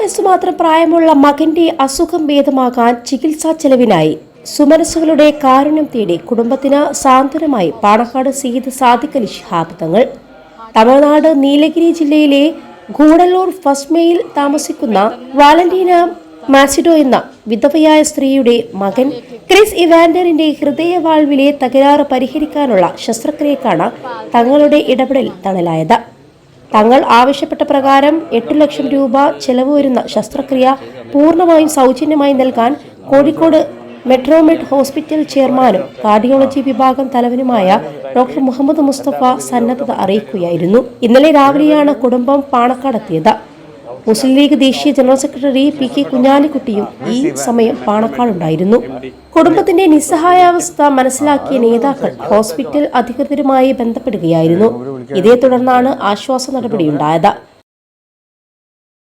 വയസ്സു മാത്രം പ്രായമുള്ള മകന്റെ അസുഖം ഭേദമാകാൻ ചികിത്സാ ചെലവിനായി സുമനസ്സുകളുടെ കാരുണ്യം തേടി കുടുംബത്തിന് സാന്ത്വനമായി പാണക്കാട് സയ്യിദ് സാദിഖ് അലി ശിഹാബ് തങ്ങൾ. തമിഴ്നാട് നീലഗിരി ജില്ലയിലെ ഗൂഡല്ലൂർ ഫസ്മയിൽ താമസിക്കുന്ന വാലന്റീന മാസിഡോ എന്ന വിധവയായ സ്ത്രീയുടെ മകൻ ക്രിസ് ഇവാൻഡറിന്റെ ഹൃദയവാൾവിലെ തകരാറ് പരിഹരിക്കാനുള്ള ശസ്ത്രക്രിയക്കാണ് തങ്ങളുടെ ഇടപെടൽ തണലായത്. തങ്ങൾ ആവശ്യപ്പെട്ട പ്രകാരം 8 ലക്ഷം രൂപ ചെലവ് വരുന്ന ശസ്ത്രക്രിയ പൂർണ്ണമായും സൗജന്യമായി നൽകാൻ കോഴിക്കോട് മെട്രോമെഡ് ഹോസ്പിറ്റൽ ചെയർമാനും കാർഡിയോളജി വിഭാഗം തലവനുമായ ഡോക്ടർ മുഹമ്മദ് മുസ്തഫ സന്നദ്ധത അറിയിക്കുകയായിരുന്നു. ഇന്നലെ രാവിലെയാണ് കുടുംബം പാണക്കാടെത്തിയത്. മുസ്ലിം ലീഗ് ദേശീയ ജനറൽ സെക്രട്ടറി പി കെ കുഞ്ഞാലിക്കുട്ടിയും ഈ സമയം പാണക്കാടുണ്ടായിരുന്നു. കുടുംബത്തിന്റെ നിസ്സഹായാവസ്ഥ മനസ്സിലാക്കിയ നേതാക്കൾ ഹോസ്പിറ്റൽ അധികൃതരുമായി ബന്ധപ്പെടുകയായിരുന്നു. ഇതേ തുടർന്നാണ് ആശ്വാസ നടപടിയുണ്ടായത്.